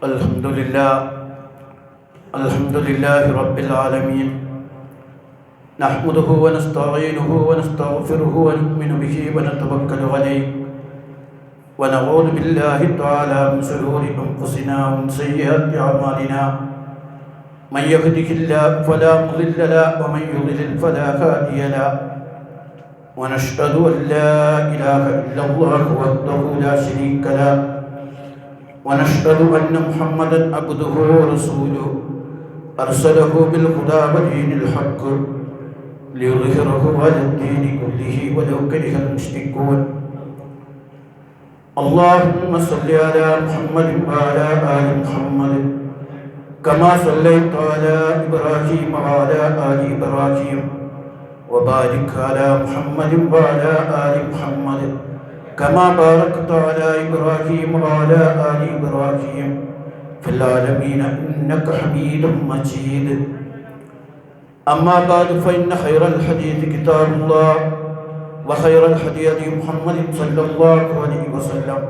الحمد لله رب العالمين. نحمده ونستعينه ونستغفره ونؤمن به ونتوكل عليه ونعوذ بالله تعالى من شرور أنفسنا ومن سيئات أعمالنا. من يهده الله فلا مضل له ومن يضلل فلا هادي له. ونشهد أن لا إله إلا الله وحده لا شريك له ونشهد أن محمدا عبده ورسوله أرسله بالهدى ودين الحق ليظهره على الدين كله ولو كره المشركون. اللهم صل على محمد وعلى آل محمد كما صليت على إبراهيم وعلى آل إبراهيم وبارك على محمد وعلى آل محمد كما باركت على إبراهيم وعلى آل إبراهيم في العالمين إنك حميد مجيد. أما بعد فإن خير الحديث كتاب الله وخير الحديث محمد صلى الله عليه وسلم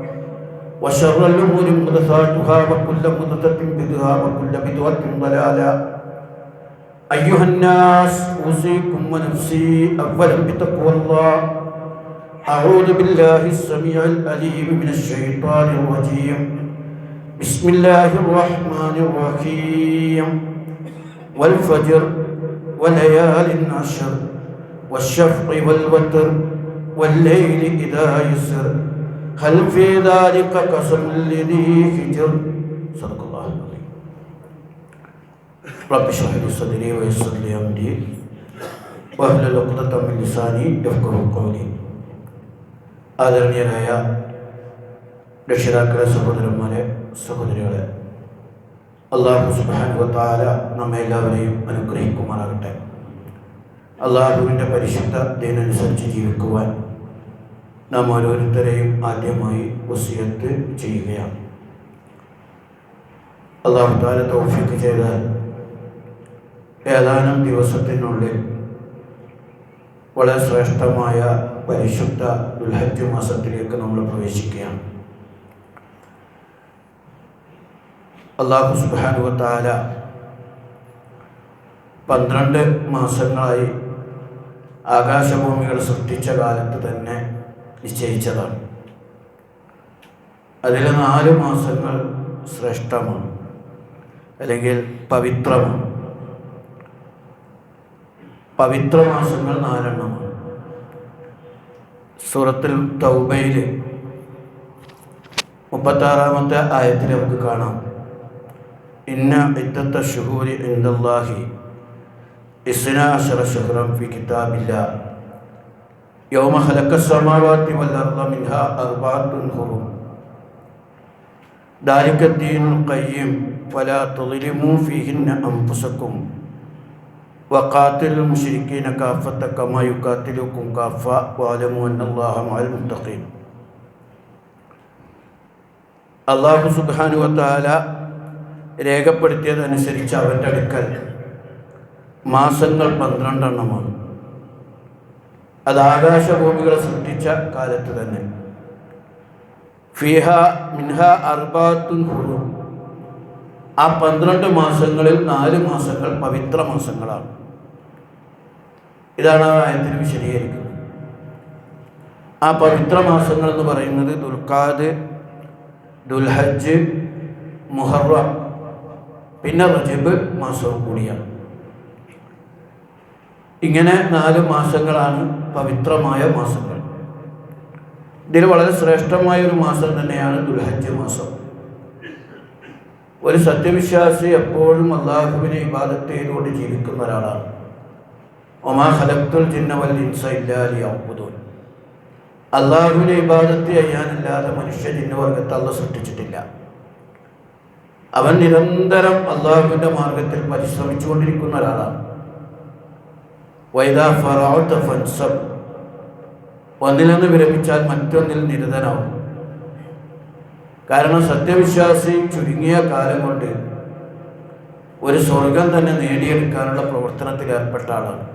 وشر الأمور محدثاتها وكل محدثة بدعة وكل بدعة ضلالة. أيها الناس أوصيكم ونفسي أولا بتقوى الله. أعوذ بالله السميع العليم من الشيطان الرجيم. بسم الله الرحمن الرحيم. والفجر وليال عشر والشفع والوتر والليل إذا يسر هل في ذلك قسم لذي حجر. صدق الله العظيم. رب اشرح لي صدري ويسر لي أمري واحلل عقدة من لساني يفقهوا قولي. ആദരണീയരായ രക്ഷിതാക്കളെ, സഹോദരന്മാരെ, സഹോദരികളെ, അല്ലാഹു സുബ്ഹാനഹു വ തആല നമ്മെ എല്ലാവരെയും അനുഗ്രഹിക്കുമാറാകട്ടെ. അല്ലാഹുവിൻ്റെ പരിശുദ്ധ ദീനനുസരിച്ച് ജീവിക്കുവാൻ നാം ഓരോരുത്തരെയും ആദ്യമായി വസിയത്ത് ചെയ്യുകയാണ്. അല്ലാഹു തആല തൗഫീഖ് ചെയ്താൽ ഏതാനും ദിവസത്തിനുള്ളിൽ വളരെ ശ്രേഷ്ഠമായ പരിശുദ്ധ ദുൽഹജ്ജ് മാസത്തിലേക്ക് നമ്മൾ പ്രവേശിക്കുകയാണ്. അല്ലാഹു സുബ്ഹാനഹു വ തആല 12 മാസങ്ങളായി ആകാശഭൂമികൾ സൃഷ്ടിച്ച കാലത്ത് തന്നെ നിശ്ചയിച്ചതാണ്. അതിൽ 4 മാസങ്ങൾ ശ്രേഷ്ഠമാണ്, അല്ലെങ്കിൽ പവിത്രമാണ്. പവിത്ര മാസങ്ങൾ 4 എണ്ണമാണ്. സൂറത്തുൽ തൗബയിൽ 36-ാമത്തെ ആയത്തിൽ നമുക്ക് കാണാം, ഇന്ന ഇദ്ദത്ത ശുഹൂരി ഇൻദല്ലാഹി 12 ശഹ്റൻ ഫി കിതാബില്ലാഹ് യൗമ ഖലഖസ് സമാവാതി വൽ അർള മിൻഹാ അർബഅത്തുൻ ഹുറും ദാലിക ദീനുൽ ഖയ്യിം ഫലാ തുളിമു ഫീഹിന്ന അൻഫുസകും വഖാതിലുൽ മുശ്രിക്കീന കാഫത കമാ യുഖാതിലുകും കാഫ വഅലമു അന്നല്ലാഹ മഅൽ മുത്തഖീൻ. അല്ലാഹു സുബ്ഹാനഹു വ തആല രേഖപ്പെടുത്തിയതനുസരിച്ച് അവൻ്റെ അടുക്കൽ മാസങ്ങൾ 12 എണ്ണമാണ്. അത് ആകാശഭൂമികളെ സൃഷ്ടിച്ച കാലത്ത് തന്നെ. ഫീഹ മിൻഹ അർബഅത്തുൻ ഹുറും. ആ 12 മാസങ്ങളിൽ 4 മാസങ്ങൾ പവിത്ര മാസങ്ങളാണ്. ഇതാണ് ആ ആയത്തിന് വിശദീകരിക്കുന്നത്. ആ പവിത്ര മാസങ്ങൾ എന്ന് പറയുന്നത് ദുൽഖഅദ്, ദുൽഹജ്ജ്, മുഹറം, പിന്നെ റജബ് മാസവും കൂടിയാണ്. ഇങ്ങനെ 4 മാസങ്ങളാണ് പവിത്രമായ മാസങ്ങൾ. ഇതിൽ വളരെ ശ്രേഷ്ഠമായ ഒരു മാസം തന്നെയാണ് ദുൽഹജ്ജ് മാസം. ഒരു സത്യവിശ്വാസി എപ്പോഴും അല്ലാഹുവിനെ ഇബാദത്ത് ചെയ്തുകൊണ്ട് ജീവിക്കുന്ന ഒരാളാണ്. വമാ ഖലഖ്തുൽ ജിന്ന വൽ ഇൻസ ഇല്ലാ ലിയഅ്ബുദൂൻ. അല്ലാഹുവിനെ ഇബാദത്ത് ചെയ്യാനല്ലാതെ മനുഷ്യ ജിന്നവർഗത്തെ അല്ലാഹു സൃഷ്ടിച്ചിട്ടില്ല. അവൻ നിരന്തരം അല്ലാഹുവിൻ്റെ മാർഗത്തിൽ പരിശ്രമിച്ചുകൊണ്ടിരിക്കുന്ന ഒരാളാണ്. വൈദാ ഫറഅത ഫൻസബ്. ഒന്നിൽ നിന്ന് വിരമിച്ചാൽ മറ്റൊന്നിൽ നിരതനാവും. കാരണം സത്യവിശ്വാസി ചുരുങ്ങിയ കാലം കൊണ്ട് ഒരു സ്വർഗം തന്നെ നേടിയെടുക്കാനുള്ള പ്രവർത്തനത്തിൽ ഏർപ്പെട്ട ആളാണ്.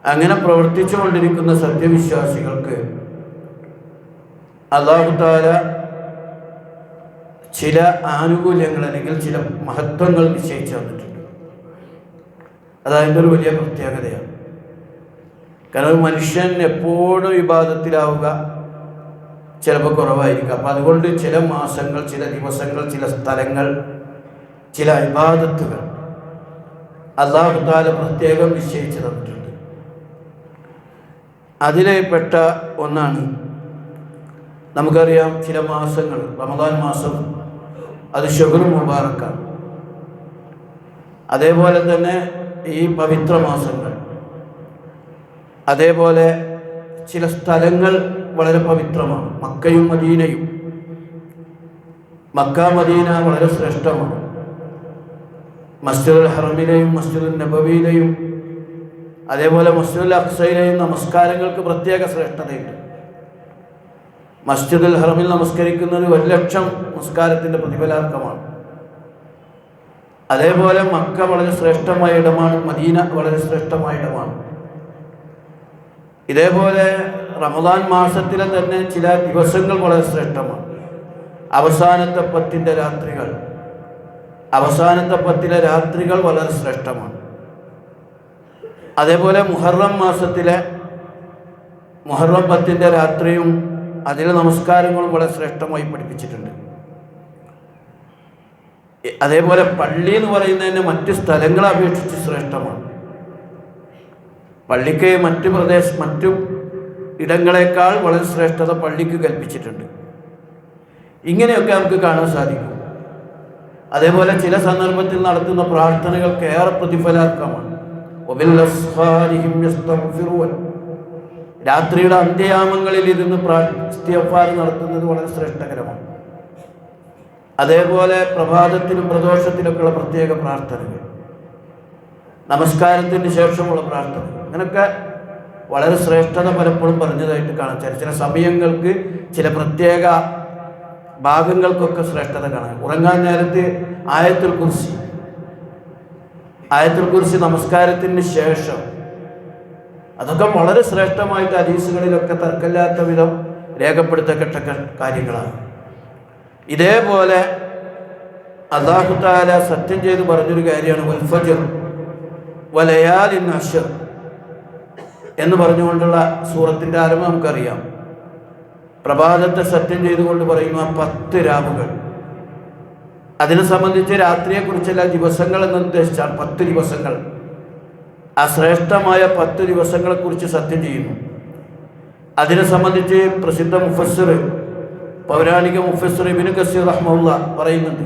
അങ്ങനെ പ്രവർത്തിച്ചു കൊണ്ടിരിക്കുന്ന സത്യവിശ്വാസികൾക്ക് അല്ലാഹു തആല ചില ആനുകൂല്യങ്ങൾ അല്ലെങ്കിൽ ചില മഹത്വങ്ങൾ നിശ്ചയിച്ചു തന്നിട്ടുണ്ട്. അതതിൻ്റെ ഒരു വലിയ പ്രത്യേകതയാണ്. കാരണം മനുഷ്യൻ എപ്പോഴും ഇബാദത്തിലാവുക ചിലപ്പോൾ കുറവായിരിക്കും. അപ്പം അതുകൊണ്ട് ചില മാസങ്ങൾ, ചില ദിവസങ്ങൾ, ചില സ്ഥലങ്ങൾ, ചില ഇബാദത്തുകൾ അല്ലാഹു തആല പ്രത്യേകം നിശ്ചയിച്ചു തന്നിട്ടുണ്ട്. അതിലെപ്പെട്ട ഒന്നാണ്, നമുക്കറിയാം ചില മാസങ്ങൾ, റമദാൻ മാസം അത് ശുഹ്ർ മുബാറക്കാണ്. അതേപോലെ തന്നെ ഈ പവിത്ര മാസങ്ങൾ, അതേപോലെ ചില സ്ഥലങ്ങൾ വളരെ പവിത്രമാണ്. മക്കയും മദീനയും. മക്ക മദീന വളരെ ശ്രേഷ്ഠമാണ്. മസ്ജിദുൽ ഹറമിലെയും മസ്ജിദുൽ നബവിയിലെയും അതേപോലെ മസ്ജിദുൽ അഖ്സയിലെയും നമസ്കാരങ്ങൾക്ക് പ്രത്യേക ശ്രേഷ്ഠതയുണ്ട്. മസ്ജിദുൽ ഹറമിൽ നമസ്കരിക്കുന്നത് 1,00,000 നമസ്കാരത്തിൻ്റെ പ്രതിഫലാർഹമാണ്. അതേപോലെ മക്ക വളരെ ശ്രേഷ്ഠമായ ഇടമാണ്, മദീന വളരെ ശ്രേഷ്ഠമായ ഇടമാണ്. ഇതേപോലെ റമദാൻ മാസത്തിലെ തന്നെ ചില ദിവസങ്ങൾ വളരെ ശ്രേഷ്ഠമാണ്. അവസാനത്തെ 10 രാത്രികൾ, അവസാനത്തെ 10 രാത്രികൾ വളരെ ശ്രേഷ്ഠമാണ്. അതേപോലെ മുഹറം മാസത്തിലെ മുഹറം 10 രാത്രിയും അതിലെ നമസ്കാരങ്ങളും വളരെ ശ്രേഷ്ഠമായി പഠിപ്പിച്ചിട്ടുണ്ട്. അതേപോലെ പള്ളി എന്ന് പറയുന്നതിന് മറ്റ് സ്ഥലങ്ങളെ അപേക്ഷിച്ച് ശ്രേഷ്ഠമാണ്. പള്ളിക്ക് മറ്റു ഇടങ്ങളെക്കാൾ വളരെ ശ്രേഷ്ഠത പള്ളിക്ക് കൽപ്പിച്ചിട്ടുണ്ട്. ഇങ്ങനെയൊക്കെ നമുക്ക് കാണാൻ സാധിക്കും. അതേപോലെ ചില സന്ദർഭത്തിൽ നടത്തുന്ന പ്രാർത്ഥനകൾക്ക് ഏറെ പ്രതിഫലാർഹമാണ്. രാത്രിയുടെ അന്ത്യയാമങ്ങളിൽ ഇരുന്ന് ഇസ്തിഗ്ഫാർ നടത്തുന്നത് വളരെ ശ്രേഷ്ഠകരമാണ്. അതേപോലെ പ്രഭാതത്തിലും പ്രദോഷത്തിലൊക്കെയുള്ള പ്രത്യേക പ്രാർത്ഥനകൾ, നമസ്കാരത്തിന് ശേഷമുള്ള പ്രാർത്ഥന, അങ്ങനെയൊക്കെ വളരെ ശ്രേഷ്ഠത പലപ്പോഴും പറഞ്ഞതായിട്ട് കാണാം. ചില സമയങ്ങൾക്ക് ചില പ്രത്യേക ഭാഗങ്ങൾക്കൊക്കെ ശ്രേഷ്ഠത കാണാം. ഉറങ്ങാൻ നേരത്ത് ആയത്തുൽ കുർസി നമസ്കാരത്തിന് ശേഷം, അതൊക്കെ വളരെ ശ്രേഷ്ഠമായിട്ട് ഹദീസുകളിലൊക്കെ തർക്കമില്ലാത്ത വിധം രേഖപ്പെടുത്തപ്പെട്ട കാര്യങ്ങളാണ്. ഇതേപോലെ അല്ലാഹു തആല സത്യം ചെയ്ത് പറഞ്ഞൊരു കാര്യമാണ് വൽ ഫജ്ർ വലയാലിൻ അശ്ർ എന്ന് പറഞ്ഞുകൊണ്ടുള്ള സൂറത്തിൻ്റെ ആരംഭം നമുക്കറിയാം. പ്രഭാതത്തെ സത്യം ചെയ്തുകൊണ്ട് പറയുന്നു 10 രാവുകൾ. അതിനെ സംബന്ധിച്ച് രാത്രിയെക്കുറിച്ചല്ല, ദിവസങ്ങൾ എന്ന് ഉദ്ദേശിച്ചാൽ 10 ദിവസങ്ങൾ, ആ ശ്രേഷ്ഠമായ 10 ദിവസങ്ങളെക്കുറിച്ച് സത്യം ചെയ്യുന്നു. അതിനെ സംബന്ധിച്ച് പ്രസിദ്ധ മുഫസ്സിർ, പൗരാണിക മുഫസ്സിർ ഇബ്നു കസീർ റഹ്മഹുല്ലാ പറയുന്നുണ്ട്,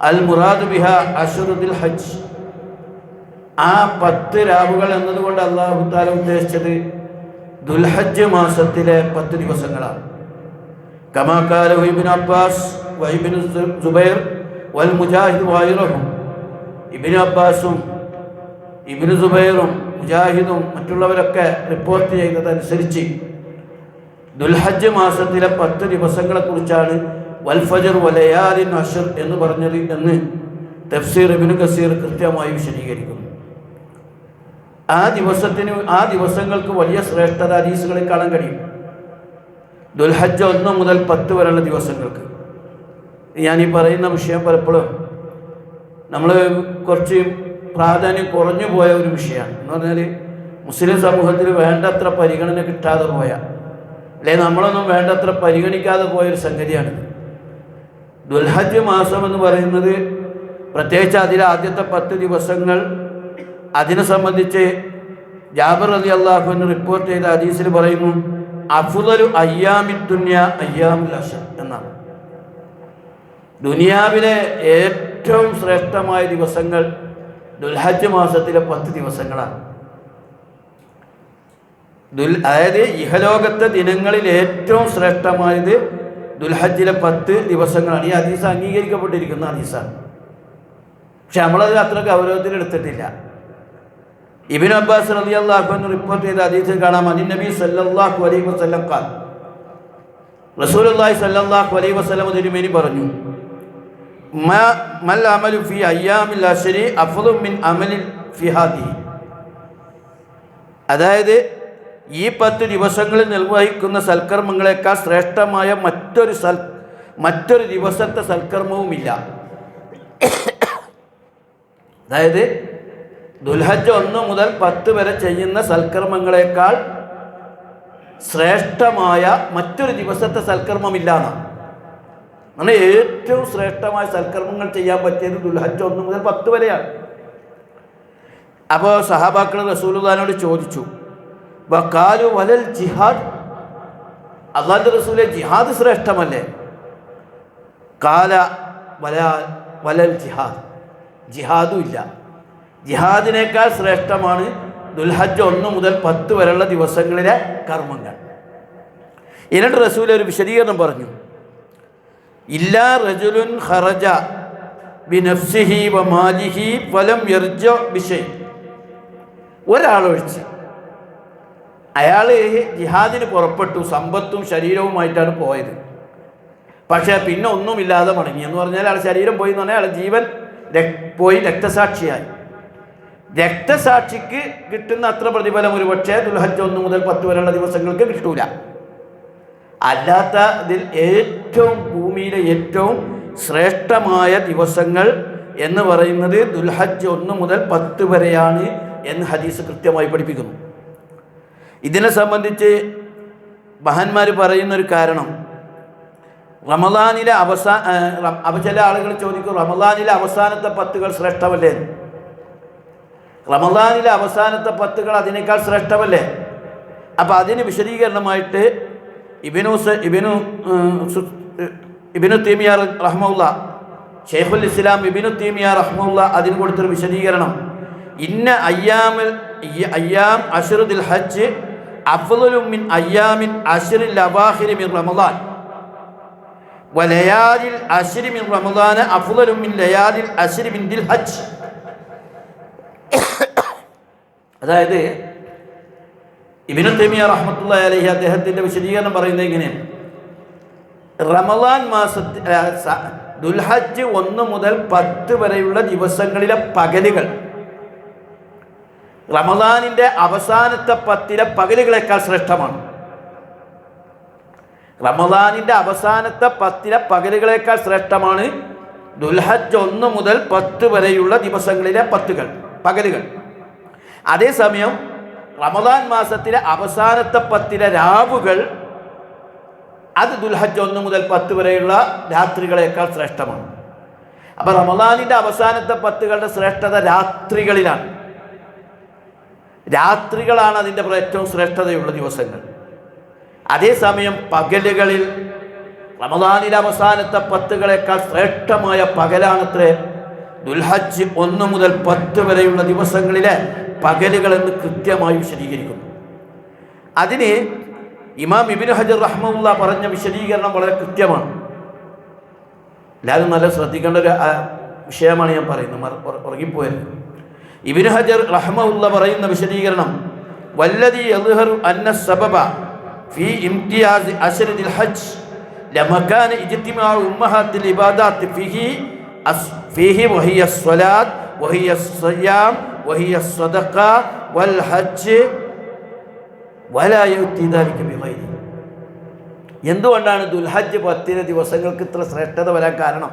അൽ മുറാദ് ബിഹ അശ്റുൽ ഹജ്ജ്. ആ 10 രാവുകൾ എന്നതുകൊണ്ട് അല്ലാഹു തആല ഉദ്ദേശിച്ചത് ദുൽഹജ്ജ് മാസത്തിലെ 10 ദിവസങ്ങളാണ്. കമാ ഖാല ഇബ്നു അബ്ബാസ് വ ഇബ്നു സുബൈർ വൽ മുജാഹിദ് വഗൈറഹും. ഇബ്നു അബ്ബാസും ഇബ്നു സുബൈറും മുജാഹിദും മറ്റുള്ളവരൊക്കെ റിപ്പോർട്ട് ചെയ്തതനുസരിച്ച് ദുൽഹജ്ജ് മാസത്തിലെ 10 ദിവസങ്ങളെക്കുറിച്ചാണ് വൽ ഫജ്ർ വലയാലിൻ അശ്ർ എന്ന് പറഞ്ഞത് എന്ന് തഫ്സീർ ഇബ്നു കസീർ കൃത്യമായി വിശദീകരിക്കുന്നു. ആ ദിവസങ്ങൾക്ക് വലിയ ശ്രേഷ്ഠത ഹദീസുകളിൽ കാണാൻ കഴിയും. ദുൽഹജ്ജ് 1 മുതൽ 10 വരെയുള്ള ദിവസങ്ങൾക്ക്. ഞാൻ ഈ പറയുന്ന വിഷയം പലപ്പോഴും നമ്മൾ കുറച്ച് പ്രാധാന്യം കുറഞ്ഞു പോയ ഒരു വിഷയമാണ്. എന്ന് പറഞ്ഞാൽ മുസ്ലിം സമൂഹത്തിൽ വേണ്ടത്ര പരിഗണന കിട്ടാതെ പോയ, അല്ലെങ്കിൽ നമ്മളൊന്നും വേണ്ടത്ര പരിഗണിക്കാതെ പോയൊരു സംഗതിയാണ് ദുൽഹജ്ജ് മാസം എന്ന് പറയുന്നത്. പ്രത്യേകിച്ച് അതിലെ ആദ്യത്തെ 10 ദിവസങ്ങൾ, അതിനെ സംബന്ധിച്ച് ജാബിർ റളിയല്ലാഹു അൻഹു റിപ്പോർട്ട് ചെയ്ത ഹദീസിൽ പറയുന്നു, അഫ്ളലു അയ്യാമി ദുനിയ അയ്യാമുൽ അശ്ർ എന്നാണ്. ദുനിയാവിലെ ഏറ്റവും ശ്രേഷ്ഠമായ ദിവസങ്ങൾ ദുൽഹജ്ജ് മാസത്തിലെ 10 ദിവസങ്ങളാണ്. അതായത് ഇഹലോകത്തെ ദിനങ്ങളിൽ ഏറ്റവും ശ്രേഷ്ഠമായത് ദുൽഹജ്ജിലെ 10 ദിവസങ്ങളാണ്. ഈ ഹദീസ് അംഗീകരിക്കപ്പെട്ടിരിക്കുന്ന ഹദീസാണ്. പക്ഷെ നമ്മളത് അത്ര ഗൗരവത്തിൽ എടുത്തിട്ടില്ല. ഇബ്നു അബ്ബാസ് റളിയല്ലാഹു അൻഹു റിപ്പോർട്ട് ചെയ്ത ഹദീസിൽ കാണാം, നബി സല്ലല്ലാഹു അലൈഹി വസല്ലം ഖാൽ, റസൂലുള്ളാഹി സല്ലല്ലാഹു അലൈഹി വസല്ലം തിരുമേനി പറഞ്ഞു, മൽ അമലു ഫി അയ്യാമിൽ അശ്രി അഫ്ളു മിൻ അമലി ഫി ഹാദിഹി. അതായത് ഈ 10 ദിവസങ്ങളിൽ നിർവഹിക്കുന്ന സൽക്കർമ്മങ്ങളെക്കാൾ ശ്രേഷ്ഠമായ മറ്റൊരു ദിവസത്തെ സൽക്കർമ്മവുമില്ല. അതായത് ദുൽഹജ്ജ് 1 മുതൽ 10 വരെ ചെയ്യുന്ന സൽക്കർമ്മങ്ങളെക്കാൾ ശ്രേഷ്ഠമായ മറ്റൊരു ദിവസത്തെ സൽക്കർമ്മമില്ല എന്നാണ്. അങ്ങനെ ഏറ്റവും ശ്രേഷ്ഠമായ സൽക്കർമ്മങ്ങൾ ചെയ്യാൻ പറ്റിയത് ദുൽഹജ്ജ് 1 മുതൽ 10 വരെയാണ്. അപ്പോൾ സഹാബാക്കൾ റസൂലുള്ളാഹിനോട് ചോദിച്ചു, വഖാലു വലൽ ജിഹാദ്, അല്ലാഹുവിൻ്റെ റസൂലേ ജിഹാദ് ശ്രേഷ്ഠമല്ലേ? കാല വലൽ ജിഹാദ്, ജിഹാദും ഇല്ല. ജിഹാദിനേക്കാൾ ശ്രേഷ്ഠമാണ് ദുൽഹജ്ജ് 1 മുതൽ 10 വരെയുള്ള ദിവസങ്ങളിലെ കർമ്മങ്ങൾ. എന്നിട്ട് റസൂൽ ഒരു വിശദീകരണം പറഞ്ഞു, ഇല്ലാ റജുലുൻ ഖറജ ബിനഫ്സിഹി വമാലിഹി ഫലം യർജ ബിശൈ. ഒരാളൊഴിച്ച് അയാൾ ജിഹാദിന് പുറപ്പെട്ടു, സമ്പത്തും ശരീരവുമായിട്ടാണ് പോയത്. പക്ഷേ പിന്നെ ഒന്നുമില്ലാതെ മടങ്ങി എന്ന് പറഞ്ഞാൽ അയാൾ ശരീരം പോയി എന്ന് പറഞ്ഞാൽ അയാൾ ജീവൻ പോയി രക്തസാക്ഷിയായി. രക്തസാക്ഷിക്ക് കിട്ടുന്ന അത്ര പ്രതിഫലം ഒരു പക്ഷേ ദുൽഹജ്ജ് 1 മുതൽ 10 വരെയുള്ള ദിവസങ്ങൾക്ക് കിട്ടൂല. അല്ലാത്ത ഇതിൽ ഏറ്റവും ഭൂമിയിലെ ഏറ്റവും ശ്രേഷ്ഠമായ ദിവസങ്ങൾ എന്ന് പറയുന്നത് ദുൽഹജ്ജ് 1 മുതൽ 10 വരെയാണ് എന്ന് ഹദീസ് കൃത്യമായി പഠിപ്പിക്കുന്നു. ഇതിനെ സംബന്ധിച്ച് മഹാന്മാർ പറയുന്നൊരു കാരണം, റമദാനിലെ ചില ആളുകൾ ചോദിക്കും, റമദാനിലെ അവസാനത്തെ 10കൾ ശ്രേഷ്ഠമല്ലേ? റമദാനിലെ അവസാനത്തെ 10കൾ അതിനേക്കാൾ ശ്രേഷ്ഠമല്ലേ? അപ്പം അതിന് വിശദീകരണമായിട്ട് ഇബ്നു തൈമിയ റഹ്മഹുല്ലാ, ഷെയ്ഖുൽ ഇസ്ലാം ഇബ്നു തൈമിയ റഹ്മഹുല്ലാ അതിന് കൊടുത്തൊരു വിശദീകരണം, ഇന്ന അയ്യാം അശ്റു ദിൽ ഹജ്ജ് അഫ്ളലു മിൻ അയ്യാമിൻ അശ്റിൽ അവാഖിരി മിൻ റമദാൻ വലയാലിൽ അശ്രി മിൻ റമദാൻ അഫ്ളലു മിൻ ലയാലിൽ അശ്രി മിൻ ദിൽ ഹജ്ജ്. അതായത് ഇബ്നു തൈമിയ റഹ്മത്തുള്ളാഹി അലൈഹി അദ്ദേഹത്തിൻ്റെ വിശദീകരണം പറയുന്നത് ഇങ്ങനെയാണ്, റമദാൻ മാസത്തിൽ ദുൽഹജ്ജ് 1 മുതൽ 10 വരെയുള്ള ദിവസങ്ങളിലെ പകലുകൾ റമദാനിൻ്റെ അവസാനത്തെ 10 പകലുകളേക്കാൾ ശ്രേഷ്ഠമാണ്. റമദാനിൻ്റെ അവസാനത്തെ 10 പകലുകളേക്കാൾ ശ്രേഷ്ഠമാണ് ദുൽഹജ്ജ് 1 മുതൽ 10 വരെയുള്ള ദിവസങ്ങളിലെ പകലുകൾ. അതേസമയം റമദാൻ മാസത്തിലെ അവസാനത്തെ 10 രാവുകൾ അത് ദുൽഹജ്ജ് 1 മുതൽ 10 വരെയുള്ള രാത്രികളേക്കാൾ ശ്രേഷ്ഠമാണ്. അപ്പം റമദാനിൻ്റെ അവസാനത്തെ 10കളുടെ ശ്രേഷ്ഠത രാത്രികളാണ് അതിൻ്റെ ഏറ്റവും ശ്രേഷ്ഠതയുള്ള ദിവസങ്ങൾ. അതേസമയം പകലുകളിൽ റമദാനിലെ അവസാനത്തെ 10കളേക്കാൾ ശ്രേഷ്ഠമായ പകലാണത്രേ ദുൽഹജ്ജ് 1 മുതൽ 10 വരെയുള്ള ദിവസങ്ങളിലെ പകലുകളെന്ന് കൃത്യമായി വിശദീകരിക്കുന്നു. അതിന് ഇമാം ഇബ്നു ഹജർ റഹ്മഹുല്ലാ പറഞ്ഞ വിശദീകരണം വളരെ കൃത്യമാണ്. എല്ലാവരും നല്ല ശ്രദ്ധിക്കേണ്ട ഒരു വിഷയമാണ് ഞാൻ പറയുന്നത്, ഉറങ്ങിപ്പോയത്. ഇബ്നു ഹജർ റഹ്മഹുല്ലാ പറയുന്ന വിശദീകരണം, വല്ലദീ യദ്ഹറു അന്ന സബബ ഫീ ഇംതിയാസ് അശ്രി ദിൽ ഹജ്ജ് ലമകാന ഇജ്തിമാഉ ഉമ്മഹാത്തിൽ ഇബാദാത്ത് ഫീഹി വഹിയ സ്വലാത്ത് വഹിയ സിയാം വഹിയ സദഖ വൽ ഹജ്ജ് വലാ യഅതി ദാലിക ബിഗൈരി. എന്തുകൊണ്ടാണ് ദുൽഹജ്ജ് 10 ദിവസങ്ങൾക്ക് ഇത്ര ശ്രേഷ്ഠത വരാൻ കാരണം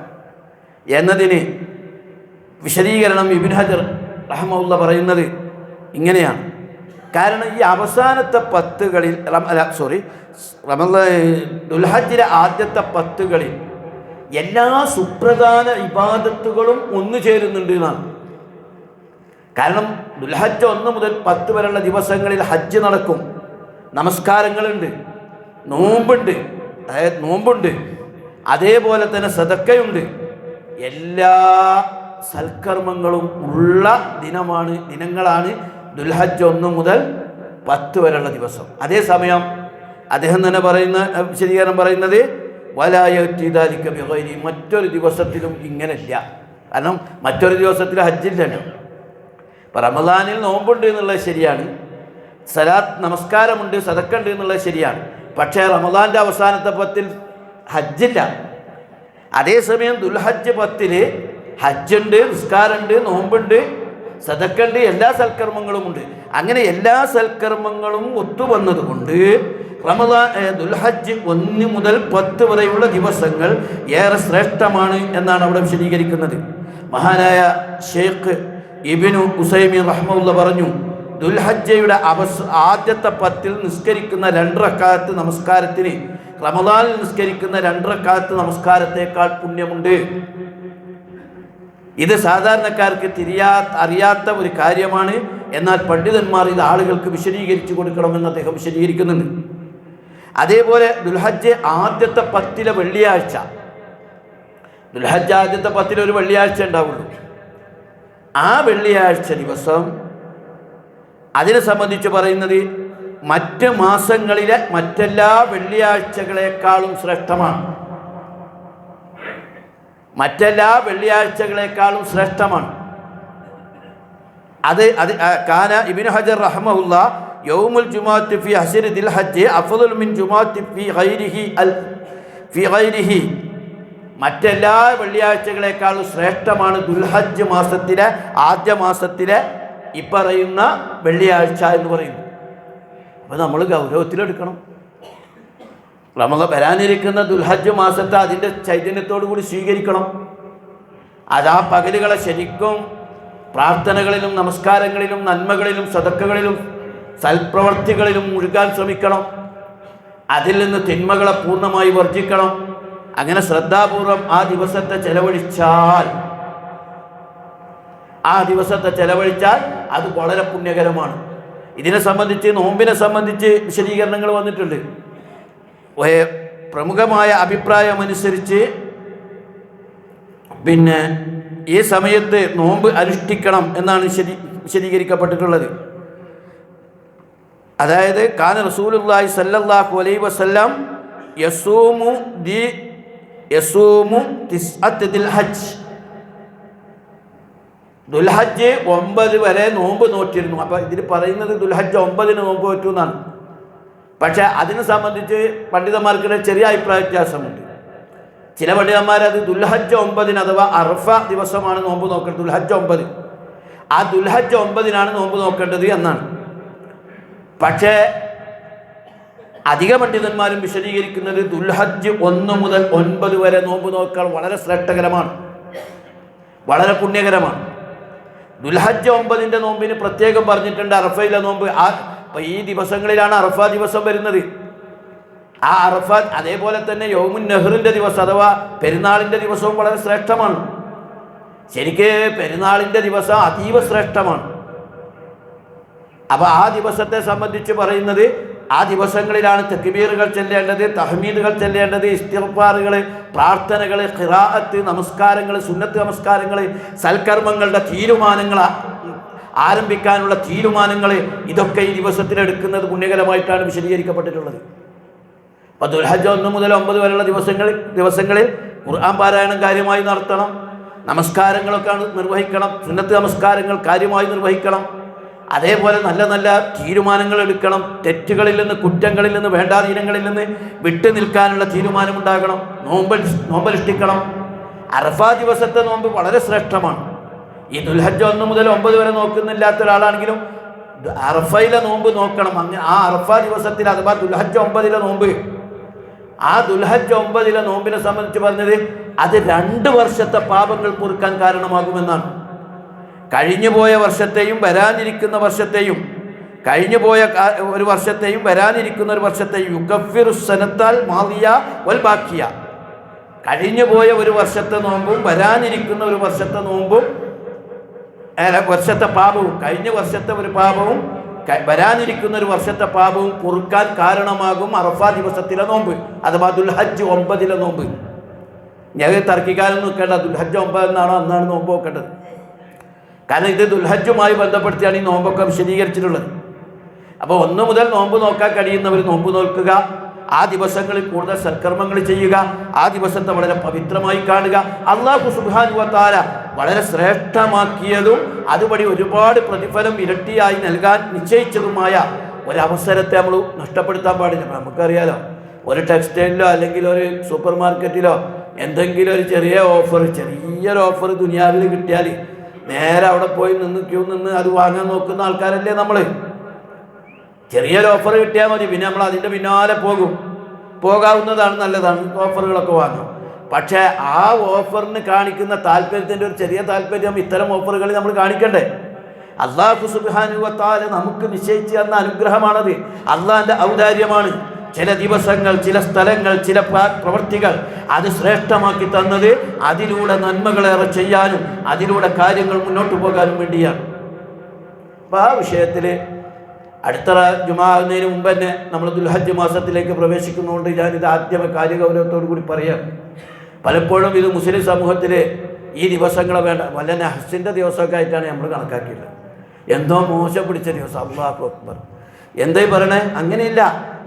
എന്നതിന് വിശദീകരണം ഇബ്നു ഹജർ റഹ്മഹുല്ലാ പറയുന്നത് ഇങ്ങനെയാണ്. കാരണം ഈ അവസാനത്തെ 10കളിൽ ദുൽഹജ്ജിലെ ആദ്യത്തെ 10കളിൽ എല്ലാ സുപ്രധാന ഇബാദത്തുകളും ഒന്നു ചേരുന്നുണ്ട് എന്നാണ്. കാരണം ദുൽഹജ്ജ് 1 മുതൽ 10 വരെയുള്ള ദിവസങ്ങളിൽ ഹജ്ജ് നടക്കും, നമസ്കാരങ്ങളുണ്ട്, നോമ്പുണ്ട്, അതേപോലെ തന്നെ സദക്കയുണ്ട്, എല്ലാ സൽക്കർമ്മങ്ങളും ഉള്ള ദിനങ്ങളാണ് ദുൽഹജ്ജ് 1 മുതൽ 10 വരെയുള്ള ദിവസം. അതേസമയം അദ്ദേഹം തന്നെ പറയുന്ന വിശദീകരണം പറയുന്നത് വലാ യഅതി ദാലിക ബിഗൈരി, മറ്റൊരു ദിവസത്തിലും ഇങ്ങനെയില്ല. കാരണം മറ്റൊരു ദിവസത്തിൽ ഹജ്ജില്ലല്ലോ. ഇപ്പം റമദാനിൽ നോമ്പുണ്ട് എന്നുള്ളത് ശരിയാണ്, നമസ്കാരമുണ്ട്, സദക്കുണ്ട് എന്നുള്ളത് ശരിയാണ്. പക്ഷേ റമദാൻ്റെ അവസാനത്തെ 10 ഹജ്ജില്ല. അതേസമയം ദുൽഹജ്ജ് 10 ഹജ്ജുണ്ട്, നിസ്കാരമുണ്ട്, നോമ്പുണ്ട്, സദക്കുണ്ട്, എല്ലാ സൽക്കർമ്മങ്ങളും ഉണ്ട്. അങ്ങനെ എല്ലാ സൽക്കർമ്മങ്ങളും ഒത്തുവന്നതുകൊണ്ട് ദുൽഹജ്ജ് 1 മുതൽ 10 വരെയുള്ള ദിവസങ്ങൾ ഏറെ ശ്രേഷ്ഠമാണ് എന്നാണ് അവിടെ വിശദീകരിക്കുന്നത്. മഹാനായ ഷെയ്ഖ് ഇബ്നു ഉസൈമീൻ റഹ്മത്തുള്ളാഹി പറഞ്ഞു, ദുൽഹജ്ജയുടെ ആദ്യത്തെ 10 നിസ്കരിക്കുന്ന 2 റക്അത്ത് നമസ്കാരത്തിന് റമദാനിൽ നിസ്കരിക്കുന്ന 2 റക്അത്ത് നമസ്കാരത്തേക്കാൾ പുണ്യമുണ്ട്. ഇത് സാധാരണക്കാർക്ക് അറിയാത്ത ഒരു കാര്യമാണ്. എന്നാൽ പണ്ഡിതന്മാർ ഇത് ആളുകൾക്ക് വിശദീകരിച്ചു കൊടുക്കണമെന്ന് അദ്ദേഹം വിശദീകരിക്കുന്നുണ്ട്. അതേപോലെ ദുൽഹജ്ജ് ആദ്യത്തെ 10 വെള്ളിയാഴ്ച, ദുൽഹജ്ജ് ആദ്യത്തെ 10 ഒരു വെള്ളിയാഴ്ച ഉണ്ടാവുള്ളൂ. ആ വെള്ളിയാഴ്ച ദിവസം അതിനെ സംബന്ധിച്ച് പറയുന്നത് മറ്റ് മാസങ്ങളിലെ മറ്റെല്ലാ വെള്ളിയാഴ്ചകളെക്കാളും ശ്രേഷ്ഠമാണ്. മറ്റെല്ലാ വെള്ളിയാഴ്ചകളെക്കാളും ശ്രേഷ്ഠമാണ്. അത് കാന ഇബ്നു ഹജർ റഹ്മഹുല്ലാ യൗമുൽ ജുമുഅത്തി ഫി അശ്രി ദിൽഹജ്ജ് അഫ്ളു മിൻ ജുമുഅത്തി ഫി ഗൈരിഹി മറ്റെല്ലാ വെള്ളിയാഴ്ചകളെക്കാളും ശ്രേഷ്ഠമാണ് ദുൽഹജ്ജ് മാസത്തിലെ ആദ്യ മാസത്തിലെ ഈ പറയുന്ന വെള്ളിയാഴ്ച എന്ന് പറയുന്നു. അപ്പോൾ നമ്മൾ ഗൗരവത്തിലെടുക്കണം. വരാനിരിക്കുന്ന ദുൽഹജ്ജ് മാസത്തെ അതിൻ്റെ ചൈതന്യത്തോടു കൂടി സ്വീകരിക്കണം. അത് ആ പകലുകളെ ശരിക്കും പ്രാർത്ഥനകളിലും നമസ്കാരങ്ങളിലും നന്മകളിലും സദക്കകളിലും സൽപ്രവർത്തികളിലും മുഴുകാൻ ശ്രമിക്കണം. അതിൽ നിന്ന് തിന്മകളെ പൂർണ്ണമായി വർജിക്കണം. അങ്ങനെ ശ്രദ്ധാപൂർവം ആ ദിവസത്തെ ചെലവഴിച്ചാൽ അത് വളരെ പുണ്യകരമാണ്. ഇതിനെ സംബന്ധിച്ച് നോമ്പിനെ സംബന്ധിച്ച് വിശദീകരണങ്ങൾ വന്നിട്ടുണ്ട്. പ്രമുഖമായ അഭിപ്രായമനുസരിച്ച് ഈ സമയത്ത് നോമ്പ് അനുഷ്ഠിക്കണം എന്നാണ് വിശദീകരിക്കപ്പെട്ടിട്ടുള്ളത്. അതായത് കാന റസൂലുള്ളാഹി സ്വല്ലല്ലാഹു അലൈഹി വസല്ലം യസൂമു തിസ്അത്ത് ദിൽഹജ്ജ്, ദുൽഹജ്ജ് 9 വരെ നോമ്പ് നോറ്റിരുന്നു. അപ്പോൾ ഇതിൽ പറയുന്നത് ദുൽഹജ്ജ് 9 നോമ്പ് നോറ്റു എന്നാണ്. പക്ഷേ അതിനെ സംബന്ധിച്ച് പണ്ഡിതന്മാർക്കിടെ ചെറിയ അഭിപ്രായ വ്യത്യാസമുണ്ട്. ചില പണ്ഡിതന്മാർ അത് ദുൽഹജ്ജ് 9 അഥവാ അറഫ ദിവസമാണ് നോമ്പ് നോക്കേണ്ടത്. ദുൽഹജ്ജ് 9, ആ ദുൽഹജ്ജ് 9 നോമ്പ് നോക്കേണ്ടത് എന്നാണ്. പക്ഷേ അധിക പണ്ഡിതന്മാരും വിശദീകരിക്കുന്നത് ദുൽഹജ്ജ് 1 മുതൽ 9 വരെ നോമ്പ് നോക്കാൻ വളരെ ശ്രേഷ്ഠകരമാണ്, വളരെ പുണ്യകരമാണ്. ദുൽഹജ്ജ് 9 നോമ്പിന് പ്രത്യേകം പറഞ്ഞിട്ടുണ്ട്. അറഫയിലെ നോമ്പ് ഈ ദിവസങ്ങളിലാണ് അറഫ ദിവസം വരുന്നത്. ആ അറഫ അതേപോലെ തന്നെ യൗമുൻ നെഹ്റിൻ്റെ ദിവസം അഥവാ പെരുന്നാളിൻ്റെ ദിവസവും വളരെ ശ്രേഷ്ഠമാണ്. ശരിക്ക് പെരുന്നാളിൻ്റെ ദിവസം അതീവ ശ്രേഷ്ഠമാണ്. അപ്പോൾ ആ ദിവസത്തെ സംബന്ധിച്ച് പറയുന്നത് ആ ദിവസങ്ങളിലാണ് തക്ബീറുകൾ ചെല്ലേണ്ടത്, തഹ്മീദുകൾ ചെല്ലേണ്ടത്, ഇസ്തിഗ്ഫാറുകൾ, പ്രാർത്ഥനകൾ, ഖിറാഅത്ത്, നമസ്കാരങ്ങൾ, സുന്നത്ത് നമസ്കാരങ്ങൾ, സൽക്കർമ്മങ്ങളുടെ തീരുമാനങ്ങൾ ആരംഭിക്കാനുള്ള തീരുമാനങ്ങൾ, ഇതൊക്കെ ഈ ദിവസത്തിലെടുക്കുന്നത് പുണ്യകരമായിട്ടാണ് വിശദീകരിക്കപ്പെട്ടിട്ടുള്ളത്. അപ്പോൾ ദുൽഹജ്ജ് 1 മുതൽ 9 വരെയുള്ള ദിവസങ്ങളിൽ ഖുർആൻ പാരായണം കാര്യമായി നടത്തണം, നമസ്കാരങ്ങളൊക്കെ നിർവഹിക്കണം, സുന്നത്ത് നമസ്കാരങ്ങൾ കാര്യമായി നിർവഹിക്കണം. അതേപോലെ നല്ല നല്ല തീരുമാനങ്ങൾ എടുക്കണം. തെറ്റുകളിൽ നിന്ന്, കുറ്റങ്ങളിൽ നിന്ന്, വേണ്ടാധീനങ്ങളിൽ നിന്ന് വിട്ടു നിൽക്കാനുള്ള തീരുമാനമുണ്ടാകണം. നോമ്പനുഷ്ഠിക്കണം. അറഫ ദിവസത്തെ നോമ്പ് വളരെ ശ്രേഷ്ഠമാണ്. ഈ ദുൽഹജ്ജ് 1 മുതൽ 9 വരെ നോക്കുന്നില്ലാത്ത ഒരാളാണെങ്കിലും അറഫയിലെ നോമ്പ് നോക്കണം. അങ്ങനെ ആ അറഫ ദിവസത്തിൽ അഥവാ ദുൽഹജ്ജ് 9 നോമ്പ്, ആ ദുൽഹജ്ജ് 9 നോമ്പിനെ സംബന്ധിച്ച് പറഞ്ഞത് അത് 2 വർഷത്തെ പാപങ്ങൾ പൊറുക്കാൻ കാരണമാകുമെന്നാണ്. കഴിഞ്ഞുപോയ വർഷത്തെയും വരാനിരിക്കുന്ന വർഷത്തെയും, കഴിഞ്ഞുപോയ ഒരു വർഷത്തെയും വരാനിരിക്കുന്ന ഒരു വർഷത്തെയും യുഗഫിറു സനത്താൽ മാദിയ വൽ ബാക്കിയ, കഴിഞ്ഞുപോയ ഒരു വർഷത്തെ നോമ്പും വരാനിരിക്കുന്ന ഒരു വർഷത്തെ നോമ്പും വർഷത്തെ പാപവും, കഴിഞ്ഞ വർഷത്തെ ഒരു പാപവും വരാനിരിക്കുന്ന ഒരു വർഷത്തെ പാപവും പൊറുക്കാൻ കാരണമാകും അറഫ ദിവസത്തിലെ നോമ്പ് അഥവാ ദുൽഹജ്ജ് 9 നോമ്പ്. ഞാൻ തർക്കിക്കാനൊന്നും നിൽക്കേണ്ട. ദുൽഹജ്ജ് 9 എന്നാണോ അന്നാണ് നോമ്പ് നോക്കേണ്ടത്. കാരണം ഇത് ദുൽഹജ്ജുമായി ബന്ധപ്പെടുത്തിയാണ് ഈ നോമ്പൊക്കെ വിശദീകരിച്ചിട്ടുള്ളത്. അപ്പോൾ 1 മുതൽ നോമ്പ് നോക്കാൻ കഴിയുന്നവർ നോമ്പ് നോക്കുക, ആ ദിവസങ്ങളിൽ കൂടുതൽ സൽക്കർമ്മങ്ങൾ ചെയ്യുക, ആ ദിവസത്തെ വളരെ പവിത്രമായി കാണുക. അല്ലാഹു സുബ്ഹാനഹു വ തആല വളരെ ശ്രേഷ്ഠമാക്കിയതും അതുവഴി ഒരുപാട് പ്രതിഫലം ഇരട്ടിയായി നൽകാൻ നിശ്ചയിച്ചതുമായ ഒരവസരത്തെ നമ്മൾ നഷ്ടപ്പെടുത്താൻ പാടില്ല. നമുക്കറിയാലോ, ഒരു ടെക്സ്റ്റൈലിലോ അല്ലെങ്കിൽ ഒരു സൂപ്പർ മാർക്കറ്റിലോ എന്തെങ്കിലും ഒരു ചെറിയൊരു ഓഫർ ദുനിയാവിൽ കിട്ടിയാൽ നേരെ അവിടെ പോയി ക്യൂ നിന്ന് അത് വാങ്ങാൻ നോക്കുന്ന ആൾക്കാരല്ലേ നമ്മൾ. ചെറിയൊരു ഓഫർ കിട്ടിയാൽ മതി, പിന്നെ നമ്മൾ അതിൻ്റെ പിന്നാലെ പോകാവുന്നതാണ്, നല്ലതാണ്, ഓഫറുകളൊക്കെ വാങ്ങും. പക്ഷേ ആ ഓഫറിന് കാണിക്കുന്ന താല്പര്യത്തിൻ്റെ ഒരു ചെറിയ താല്പര്യം ഇത്തരം ഓഫറുകളിൽ നമ്മൾ കാണിക്കണ്ടേ? അല്ലാഹു സുബ്ഹാനഹു വ തആല നമുക്ക് നിശ്ചയിച്ചു തന്ന അനുഗ്രഹമാണത്, അള്ളാഹിൻ്റെ ഔദാര്യമാണ്. ചില ദിവസങ്ങൾ, ചില സ്ഥലങ്ങൾ, ചില പ്രവൃത്തികൾ അത് ശ്രേഷ്ഠമാക്കി തന്നത് അതിലൂടെ നന്മകളേറെ ചെയ്യാനും അതിലൂടെ കാര്യങ്ങൾ മുന്നോട്ട് പോകാനും വേണ്ടിയാണ്. അപ്പോൾ ആ വിഷയത്തിൽ അടുത്ത ജുമാഅത്തിന് മുമ്പ് തന്നെ നമ്മൾ ദുൽഹജ്ജ് മാസത്തിലേക്ക് പ്രവേശിക്കുന്നതുകൊണ്ട് ഞാനിത് ആദ്യമേ കാര്യഗൗരവത്തോടു കൂടി പറയാം. പലപ്പോഴും ഇത് മുസ്ലിം സമൂഹത്തിൽ ഈ ദിവസങ്ങളെ വേണ്ട, വല്ല നഹ്സിൻ്റെ ദിവസമൊക്കെ ആയിട്ടാണ് നമ്മൾ കണക്കാക്കിയിട്ടുള്ളത്. എന്തോ മോശം പിടിച്ച ദിവസം, അല്ലാഹു അക്ബർ, എന്തായി പറയണേ? അങ്ങനെയില്ല.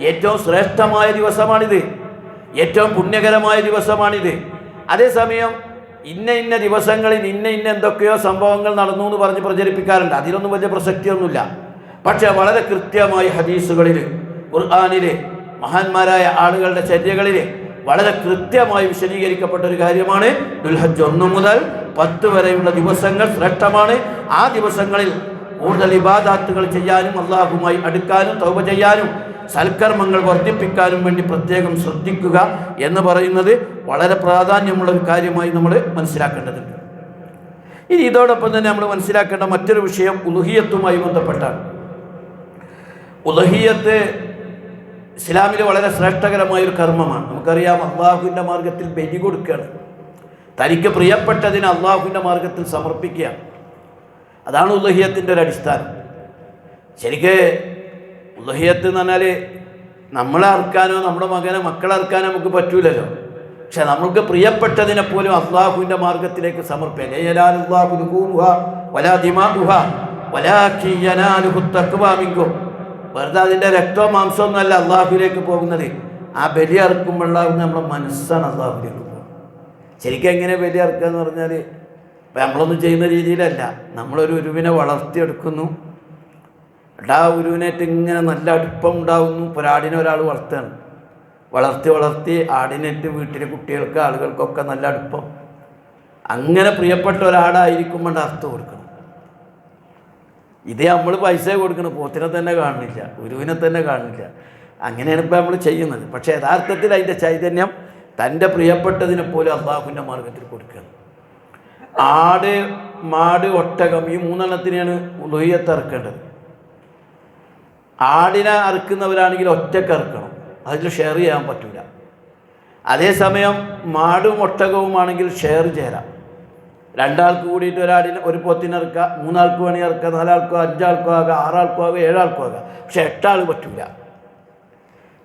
ഏറ്റവും ശ്രേഷ്ഠമായ ദിവസമാണിത്, ഏറ്റവും പുണ്യകരമായ ദിവസമാണിത്. അതേസമയം ഇന്ന ദിവസങ്ങളിൽ ഇന്ന എന്തൊക്കെയോ സംഭവങ്ങൾ നടന്നു എന്ന് പറഞ്ഞ് പ്രചരിപ്പിക്കാറുണ്ട്. അതിലൊന്നും വലിയ പ്രസക്തിയൊന്നുമില്ല. പക്ഷേ വളരെ കൃത്യമായി ഹദീസുകളിൽ, ഖുർആനിൽ, മഹാന്മാരായ ആളുകളുടെ ചര്യകളിൽ വളരെ കൃത്യമായി വിശദീകരിക്കപ്പെട്ട ഒരു കാര്യമാണ് ദുൽഹജ്ജ് 1 മുതൽ 10 വരെയുള്ള ദിവസങ്ങൾ ശ്രേഷ്ഠമാണ്. ആ ദിവസങ്ങളിൽ കൂടുതൽ ഇബാദാത്തുകൾ ചെയ്യാനും അള്ളാഹുമായി അടുക്കാനും തൗബ ചെയ്യാനും സൽക്കർമ്മങ്ങൾ വർദ്ധിപ്പിക്കാനും വേണ്ടി പ്രത്യേകം ശ്രദ്ധിക്കുക എന്ന് പറയുന്നത് വളരെ പ്രാധാന്യമുള്ള ഒരു കാര്യമായി നമ്മൾ മനസ്സിലാക്കേണ്ടതുണ്ട്. ഇനി ഇതോടൊപ്പം തന്നെ നമ്മൾ മനസ്സിലാക്കേണ്ട മറ്റൊരു വിഷയം ഉളുഹിയത്തുമായി ബന്ധപ്പെട്ടാണ്. ഉളുഹിയത്ത് ഇസ്ലാമിൽ വളരെ ശ്രേഷ്ഠകരമായൊരു കർമ്മമാണ്. നമുക്കറിയാം, അള്ളാഹുവിൻ്റെ മാർഗത്തിൽ ബലി കൊടുക്കുകയാണ്, തനിക്ക് പ്രിയപ്പെട്ടതിന് അള്ളാഹുവിൻ്റെ മാർഗത്തിൽ സമർപ്പിക്കുക. അതാണ് ഉളുഹിയത്തിൻ്റെ ഒരു അടിസ്ഥാനം. ശരിക്ക് ഉളുഹിയത്ത് എന്ന് പറഞ്ഞാൽ നമ്മളെ അറുക്കാനോ നമ്മുടെ മക്കളെ അറുക്കാനോ നമുക്ക് പറ്റൂലല്ലോ. പക്ഷെ നമ്മൾക്ക് പ്രിയപ്പെട്ടതിനെ പോലും അള്ളാഹുവിൻ്റെ മാർഗത്തിലേക്ക് സമർപ്പിക്കുക. വെറുതെ അതിൻ്റെ രക്തവും മാംസമൊന്നുമല്ല അള്ളാഹുവിലേക്ക് പോകുന്നത്. ആ ബലി അറുക്കുമ്പോഴുണ്ടാകുന്ന നമ്മുടെ മനസ്സാണ് അള്ളാഹുവിലേക്ക് പോകുന്നത്. ശരിക്കും എങ്ങനെ ബലി അറുക്കുക എന്ന് പറഞ്ഞാൽ, ഇപ്പം നമ്മളൊന്നും ചെയ്യുന്ന രീതിയിലല്ല. നമ്മളൊരു ഉരുവിനെ വളർത്തിയെടുക്കുന്നു, ആ ഉരുവിനായിട്ട് ഇങ്ങനെ നല്ല അടുപ്പം ഉണ്ടാകുന്നു. ഇപ്പോൾ ആടിനെ ഒരാൾ വളർത്തുകയാണ്, വളർത്തി ആടിനേറ്റ് വീട്ടിലെ കുട്ടികൾക്ക് ആളുകൾക്കൊക്കെ നല്ല അടുപ്പം. അങ്ങനെ പ്രിയപ്പെട്ട ഒരാടായിരിക്കുമ്പോൾ അർത്ഥം കൊടുക്കണം. ഇത് നമ്മൾ പൈസ കൊടുക്കണം, പോത്തിനെ തന്നെ കാണുന്നില്ല, ഉരുവിനെ തന്നെ കാണുന്നില്ല. അങ്ങനെയാണ് ഇപ്പോൾ നമ്മൾ ചെയ്യുന്നത്. പക്ഷേ യഥാർത്ഥത്തിൽ അതിൻ്റെ ചൈതന്യം തൻ്റെ പ്രിയപ്പെട്ടതിനെ പോലും അള്ളാഹുവിൻ്റെ മാർഗത്തിൽ കൊടുക്കുകയാണ്. ആട്, മാട്, ഒട്ടകം, ഈ 3 എണ്ണത്തിനെയാണ് ഉളുഹിയത്ത് അറുക്കേണ്ടത്. ആടിനെ അറുക്കുന്നവരാണെങ്കിൽ ഒറ്റക്ക് അറുക്കണം, അതിൽ ഷെയർ ചെയ്യാൻ പറ്റില്ല. അതേസമയം മാടും ഒട്ടകവുമാണെങ്കിൽ ഷെയർ ചേരാം. 2 ആൾക്ക് കൂടിയിട്ട് ഒരു പോത്തിനെ ഇറക്കുക, 3 ആൾക്ക് വേണമെങ്കിൽ ഇറക്കുക, 4 ആൾക്കോ 5 ആൾക്കോ ആകാം, 6 ആൾക്കോ ആകാം, 7 ആൾക്കോ ആകാം. പക്ഷെ 8 ആൾ പറ്റില്ല.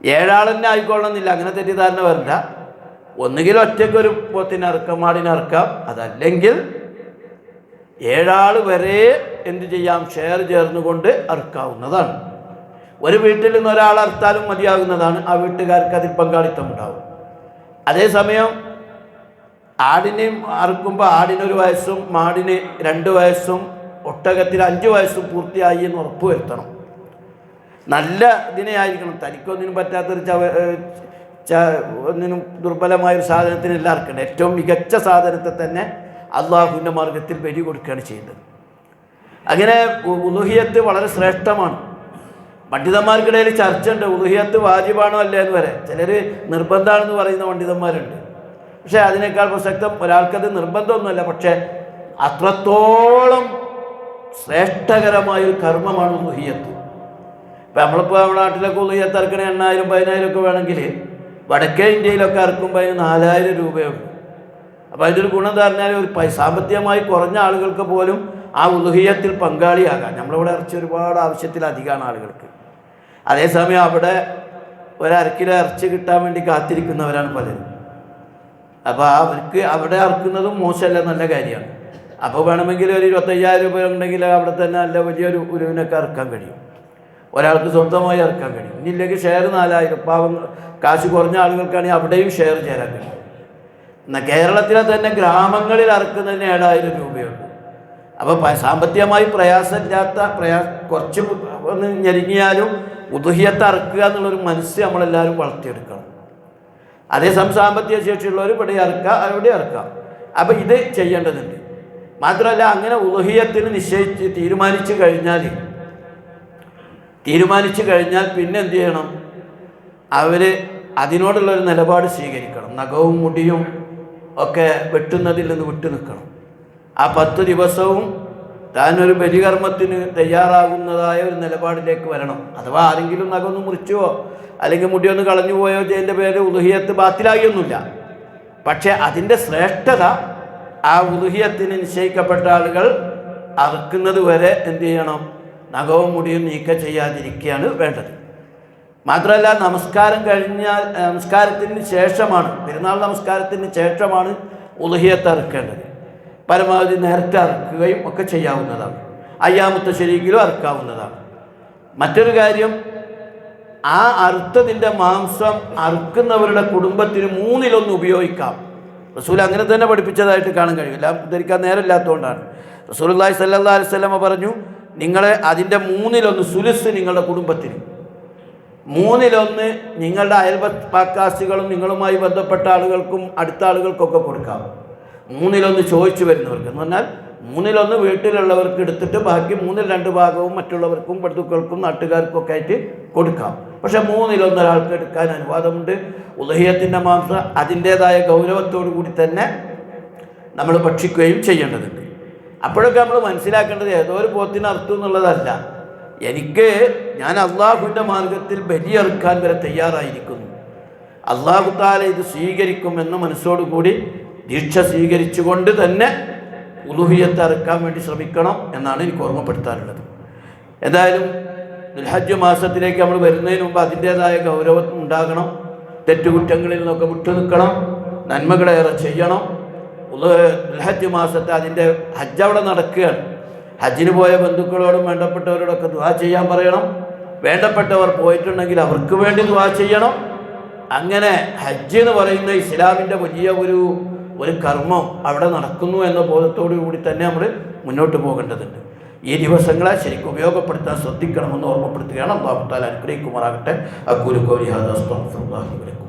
7 ആൾ തന്നെ ആയിക്കൊള്ളണമെന്നില്ല, അങ്ങനെ തെറ്റിദ്ധാരണ വരില്ല. ഒന്നുകിൽ ഒറ്റയ്ക്ക് ഒരു പോത്തിനെ ഇറക്കാം, മാടിനെ ഇറക്കാം. അതല്ലെങ്കിൽ 7 ആൾ വരെ എന്ത് ചെയ്യാം, ഷെയർ ചേർന്നുകൊണ്ട് അറുക്കാവുന്നതാണ്. ഒരു വീട്ടിൽ നിന്ന് ഒരാൾ അറുത്താലും മതിയാകുന്നതാണ്. ആ വീട്ടുകാർക്ക് അതിൽ പങ്കാളിത്തം ഉണ്ടാവും. അതേസമയം ആടിനെ അറുക്കുമ്പോൾ ആടിന് 1 വയസ്സും മാടിന് 2 വയസ്സും ഒട്ടകത്തിന് 5 വയസ്സും പൂർത്തിയായി എന്ന് ഉറപ്പ് വരുത്തണം. നല്ല ഇതിനെ ആയിരിക്കണം. തനിക്കൊന്നിനും പറ്റാത്തൊരു ഒന്നിനും ദുർബലമായൊരു സാധനത്തിനെല്ലാം അറക്കണം. ഏറ്റവും മികച്ച സാധനത്തെ തന്നെ അള്ളാഹുവിൻ്റെ മാർഗത്തിൽ ബലി കൊടുക്കുകയാണ് ചെയ്യുന്നത്. അങ്ങനെ ഉളുഹിയത്ത് വളരെ ശ്രേഷ്ഠമാണ്. പണ്ഡിതന്മാർക്കിടയിൽ ചർച്ചയുണ്ട്, ഉളുഹിയത്ത് വാജിബാണോ അല്ലേ എന്ന് വരെ. ചിലർ നിർബന്ധമാണെന്ന് പറയുന്ന പണ്ഡിതന്മാരുണ്ട്. പക്ഷേ അതിനേക്കാൾ പ്രസക്തം, ഒരാൾക്കത് നിർബന്ധമൊന്നുമല്ല, പക്ഷേ അത്രത്തോളം ശ്രേഷ്ഠകരമായൊരു കർമ്മമാണ് ഉളുഹിയത്ത്. ഇപ്പം നമ്മളിപ്പോൾ നമ്മുടെ നാട്ടിലൊക്കെ ഉളുഹിയത്ത് ഇറക്കണ 8,000 10,000 ഒക്കെ വേണമെങ്കിൽ വടക്കേ ഇന്ത്യയിലൊക്കെ ഇറക്കുമ്പോൾ അതിന് 4,000 രൂപയുള്ളൂ. അപ്പോൾ അതിൻ്റെ ഒരു ഗുണം എന്ന് പറഞ്ഞാൽ ഒരു സാമ്പത്തികമായി കുറഞ്ഞ ആളുകൾക്ക് പോലും ആ ഉളുഹിയത്തിൽ പങ്കാളിയാകാം. നമ്മളിവിടെ ഇറച്ചി ഒരുപാട് ആവശ്യത്തിലധികമാണ് ആളുകൾക്ക്. അതേസമയം അവിടെ 1/2 കിലോ ഇറച്ചി കിട്ടാൻ വേണ്ടി കാത്തിരിക്കുന്നവരാണ് പലരും. അപ്പോൾ അവർക്ക് അവിടെ ഇറക്കുന്നതും മോശമല്ല, നല്ല കാര്യമാണ്. അപ്പോൾ വേണമെങ്കിൽ ഒരു 25,000 രൂപ ഉണ്ടെങ്കിൽ അവിടെ തന്നെ നല്ല വലിയൊരു ഉരുവിനൊക്കെ ഇറക്കാൻ കഴിയും, ഒരാൾക്ക് സ്വന്തമായി ഇറക്കാൻ കഴിയും. ഇനിയില്ലെങ്കിൽ ഷെയർ 4,000, പാവങ്ങൾ കാശ് കുറഞ്ഞ ആളുകൾക്കാണെങ്കിൽ അവിടെയും ഷെയർ ചേരാൻ കഴിയും. എന്നാൽ കേരളത്തിലെ തന്നെ ഗ്രാമങ്ങളിൽ ഇറക്കുന്നതിന് 7,000 രൂപയുണ്ട്. അപ്പോൾ സാമ്പത്തികമായി പ്രയാസമില്ലാത്ത കുറച്ച് ഒന്ന് ഞെരുങ്ങിയാലും ഉളുഹിയത്ത് അറക്കുക എന്നുള്ളൊരു മനസ്സ് നമ്മളെല്ലാവരും വളർത്തിയെടുക്കണം. അതേസമയം സാമ്പത്തിക ശേഷിയുള്ളവർ ഇവിടെ ഇറക്കുക, അവിടെ ഇറക്കാം. അപ്പോൾ ഇത് ചെയ്യേണ്ടതുണ്ട്. മാത്രമല്ല, അങ്ങനെ ഉളുഹിയത്തിന് തീരുമാനിച്ചു കഴിഞ്ഞാൽ തീരുമാനിച്ചു കഴിഞ്ഞാൽ പിന്നെ എന്ത് ചെയ്യണം? അവർ അതിനോടുള്ളൊരു നിലപാട് സ്വീകരിക്കണം. നഖവും മുടിയും ഒക്കെ വെട്ടുന്നതിൽ നിന്ന് വിട്ടു നിൽക്കണം. ആ 10 ദിവസവും താനൊരു ബലികർമ്മത്തിന് തയ്യാറാകുന്നതായ ഒരു നിലപാടിലേക്ക് വരണം. അഥവാ ആരെങ്കിലും നഖമൊന്ന് മുറിച്ചുവോ അല്ലെങ്കിൽ മുടിയൊന്ന് കളഞ്ഞു പോയോ ചെയ്തതിൻ്റെ പേര് ഉളുഹിയത്ത് ബാത്തിലായൊന്നുമില്ല. പക്ഷേ അതിൻ്റെ ശ്രേഷ്ഠത ആ ഉളുഹിയത്തിന് നിശ്ചയിക്കപ്പെട്ട ആളുകൾ അറുക്കുന്നത് വരെ എന്ത് ചെയ്യണം? നഖവും മുടിയും നീക്കം ചെയ്യാതിരിക്കുകയാണ് വേണ്ടത്. മാത്രമല്ല, നമസ്കാരത്തിന് ശേഷമാണ്, പെരുന്നാൾ നമസ്കാരത്തിന് ശേഷമാണ് ഉളുഹിയത്ത് അറുക്കേണ്ടത്. പരമാവധി നേരത്തെ അറുക്കുകയും ഒക്കെ ചെയ്യാവുന്നതാണ്. അയ്യാമത്തെ ശരീക്കിലും അറുക്കാവുന്നതാണ്. മറ്റൊരു കാര്യം, ആ അറുത്തതിൻ്റെ മാംസം അറുക്കുന്നവരുടെ കുടുംബത്തിന് 1/3 ഉപയോഗിക്കാം. റസൂൽ അങ്ങനെ തന്നെ പഠിപ്പിച്ചതായിട്ട് കാണാൻ കഴിയും. എല്ലാം ഉദ്ധരിക്കാൻ നേരമില്ലാത്തതുകൊണ്ടാണ്. റസൂലുള്ളാഹി സ്വല്ലല്ലാഹു അലൈഹി വസല്ലമ പറഞ്ഞു, നിങ്ങളെ അതിൻ്റെ 1/3 സുലുസ് നിങ്ങളുടെ കുടുംബത്തിന്, 1/3 നിങ്ങളുടെ അയൽപക്കാസികളും നിങ്ങളുമായി ബന്ധപ്പെട്ട ആളുകൾക്കും അടുത്ത ആളുകൾക്കൊക്കെ കൊടുക്കാം. 1/3 ചോദിച്ചു വരുന്നവർക്ക് എന്ന് പറഞ്ഞാൽ 1/3 വീട്ടിലുള്ളവർക്ക് എടുത്തിട്ട് ബാക്കി 1/2 ഭാഗവും മറ്റുള്ളവർക്കും ബന്ധുക്കൾക്കും നാട്ടുകാർക്കും ഒക്കെ ആയിട്ട് കൊടുക്കാം. പക്ഷേ 1/3 ഒരാൾക്ക് എടുക്കാൻ അനുവാദമുണ്ട്. ഉളുഹിയത്തിൻ്റെ മാംസം അതിൻ്റേതായ ഗൗരവത്തോടു കൂടി തന്നെ നമ്മൾ ഭക്ഷിക്കുകയും ചെയ്യേണ്ടതുണ്ട്. അപ്പോഴൊക്കെ നമ്മൾ മനസ്സിലാക്കേണ്ടത് ഏതോ ഒരു പോത്തിനെ അറുത്തു എന്നുള്ളതല്ല. ഞാൻ അള്ളാഹുവിൻ്റെ മാർഗത്തിൽ ബലിയറുക്കാൻ വരെ തയ്യാറായിരിക്കുന്നു. അള്ളാഹു തആല ഇത് സ്വീകരിക്കുമെന്ന മനസ്സോടുകൂടി ദീക്ഷ സ്വീകരിച്ചുകൊണ്ട് തന്നെ ഉളുഹിയത്ത് അറുക്കാൻ വേണ്ടി ശ്രമിക്കണം എന്നാണ് എനിക്ക് ഓർമ്മപ്പെടുത്താനുള്ളത്. എന്തായാലും ദുൽഹജ്ജ് മാസത്തിലേക്ക് നമ്മൾ വരുന്നതിന് മുമ്പ് അതിൻ്റേതായ ഗൗരവം ഉണ്ടാകണം. തെറ്റുകുറ്റങ്ങളിൽ നിന്നൊക്കെ വിട്ടു നിൽക്കണം. നന്മകളേറെ ചെയ്യണം. ദുൽഹജ്ജ് മാസത്തെ അതിൻ്റെ ഹജ്ജ് അവിടെ നടക്കുകയാണ്. ഹജ്ജിന് പോയ ബന്ധുക്കളോടും വേണ്ടപ്പെട്ടവരോടൊക്കെ ദുആ ചെയ്യാൻ പറയണം. വേണ്ടപ്പെട്ടവർ പോയിട്ടുണ്ടെങ്കിൽ അവർക്ക് വേണ്ടി ദുആ ചെയ്യണം. അങ്ങനെ ഹജ്ജ് എന്ന് പറയുന്ന ഇസ്ലാമിൻ്റെ വലിയ ഒരു കർമ്മം അവിടെ നടക്കുന്നു എന്ന ബോധത്തോടു കൂടി തന്നെ നമ്മൾ മുന്നോട്ട് പോകേണ്ടതുണ്ട്. ഈ ദിവസങ്ങളെ ശരിക്കും ഉപയോഗപ്പെടുത്താൻ ശ്രദ്ധിക്കണമെന്ന് ഓർമ്മപ്പെടുത്തുകയാണ്. അല്ലാഹു തആല അനുഗ്രഹിക്കുമാറാകട്ടെ. അഖൂലു ഖൗലി ഹാദാ അസ്തഗ്ഫിറുല്ലാഹി ലി വലക്കും.